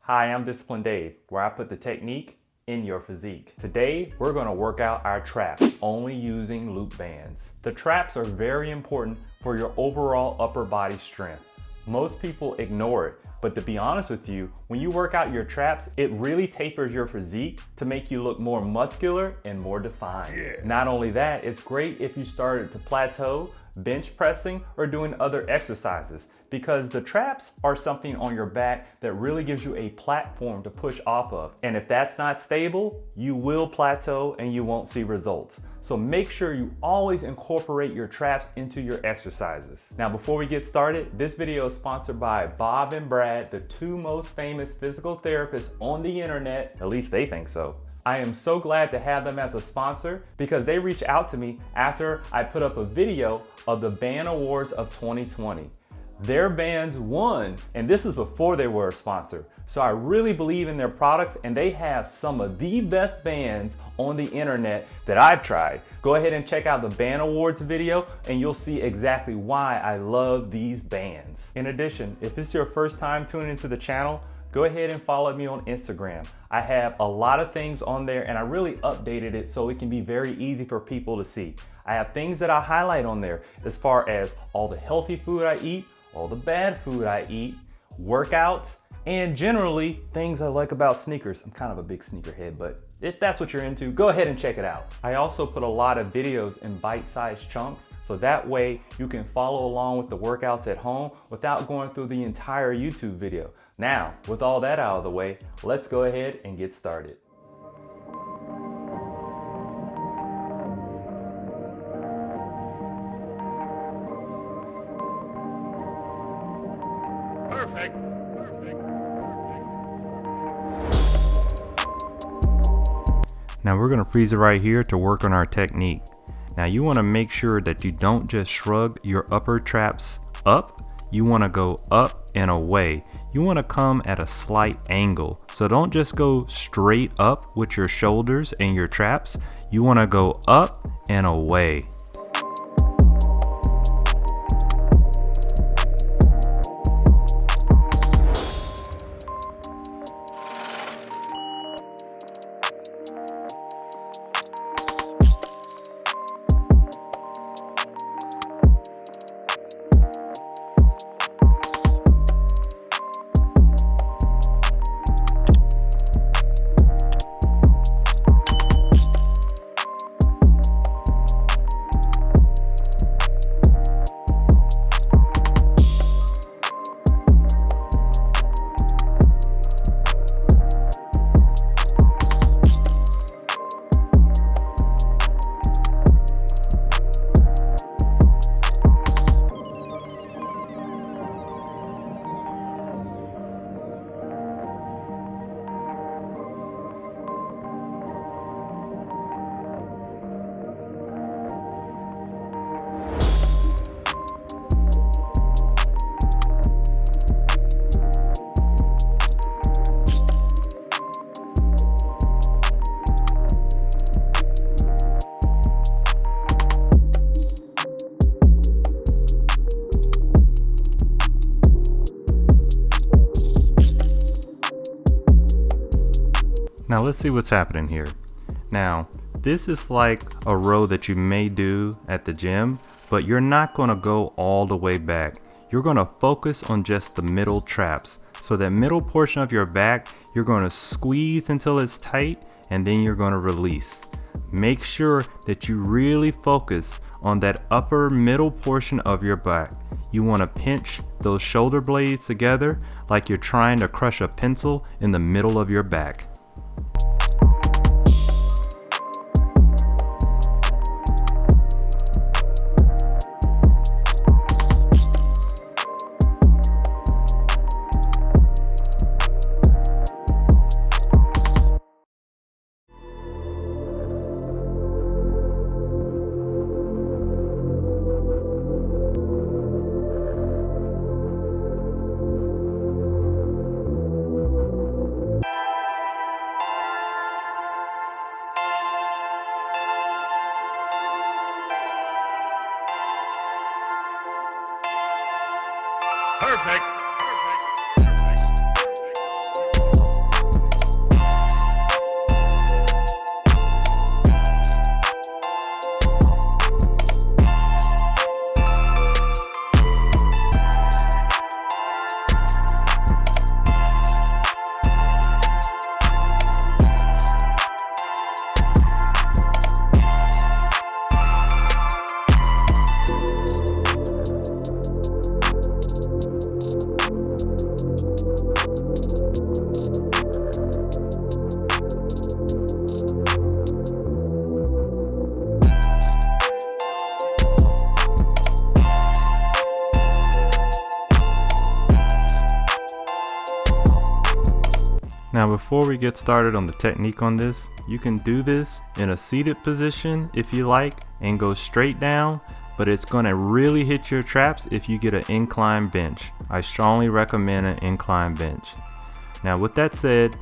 Hi, I'm Disciplined Dave, where I put the technique in your physique. Today, we're gonna work out our traps only using loop bands. The traps are very important for your overall upper body strength. Most people ignore it, but to be honest with you, when you work out your traps, it really tapers your physique to make you look more muscular and more defined. Not only that, it's great if you started to plateau, bench pressing, or doing other exercises, because the traps are something on your back that really gives you a platform to push off of. And if that's not stable, you will plateau and you won't see results. So make sure you always incorporate your traps into your exercises. Now, before we get started, this video is sponsored by Bob and Brad, the two most famous physical therapists on the internet. At least they think so. I am so glad to have them as a sponsor because they reached out to me after I put up a video of the Band Awards of 2020. Their bands won, and this is before they were a sponsor. So I really believe in their products, and they have some of the best bands on the internet that I've tried. Go ahead and check out the Band Awards video and you'll see exactly why I love these bands. In addition, if this is your first time tuning into the channel, go ahead and follow me on Instagram. I have a lot of things on there and I really updated it so it can be very easy for people to see. I have things that I highlight on there as far as all the healthy food I eat, all the bad food I eat, workouts, and generally things I like about sneakers. I'm kind of a big sneakerhead, but if that's what you're into, go ahead and check it out. I also put a lot of videos in bite-sized chunks, so that way you can follow along with the workouts at home without going through the entire YouTube video. Now, with all that out of the way, let's go ahead and get started. Perfect. Now we're gonna freeze it right here to work on our technique. Now you wanna make sure that you don't just shrug your upper traps up, you wanna go up and away. You wanna come at a slight angle. So don't just go straight up with your shoulders and your traps, you wanna go up and away. Now let's see what's happening here. Now, this is like a row that you may do at the gym, but you're not gonna go all the way back. You're gonna focus on just the middle traps. So that middle portion of your back, you're gonna squeeze until it's tight, and then you're gonna release. Make sure that you really focus on that upper middle portion of your back. You wanna pinch those shoulder blades together like you're trying to crush a pencil in the middle of your back. Now before we get started on the technique on this, you can do this in a seated position if you like and go straight down, but it's going to really hit your traps if you get an incline bench. I strongly recommend an incline bench. Now with that said,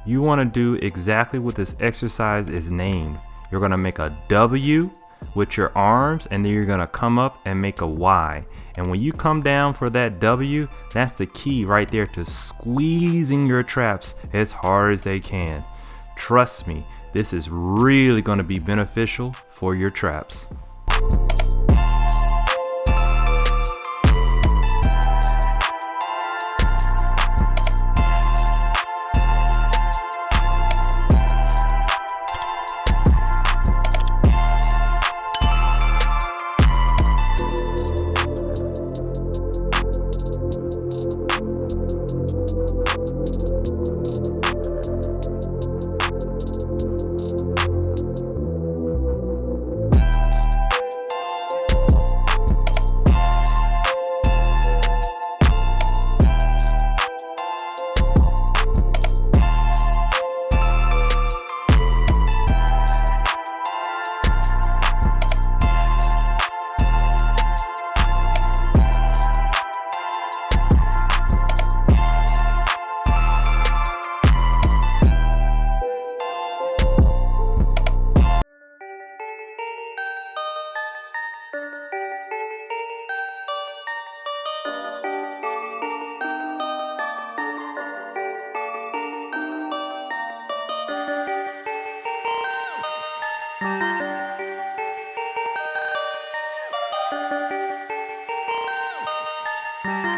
you want to do exactly what this exercise is named. You're going to make a W with your arms, and then you're going to come up and make a Y. And when you come down for that W, that's the key right there to squeezing your traps as hard as they can. Trust me, this is really going to be beneficial for your traps.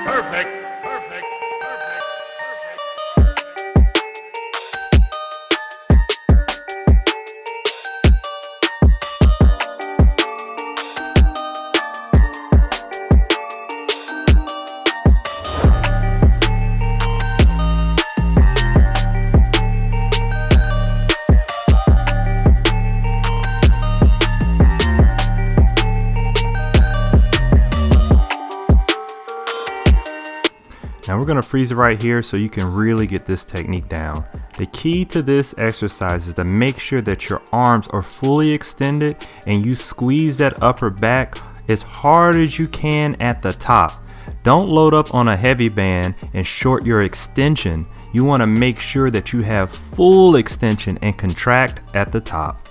Perfect, perfect, perfect, perfect. Now we're going to freeze it right here so you can really get this technique down. The key to this exercise is to make sure that your arms are fully extended and you squeeze that upper back as hard as you can at the top. Don't load up on a heavy band and short your extension. You want to make sure that you have full extension and contract at the top.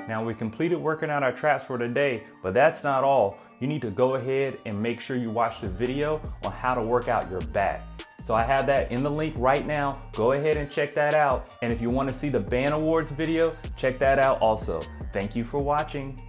Now we completed working out our traps for today, but that's not all. You need to go ahead and make sure you watch the video on how to work out your back. So I have that in the link right now. Go ahead and check that out. And if you want to see the Band Awards video, check that out also. Thank you for watching.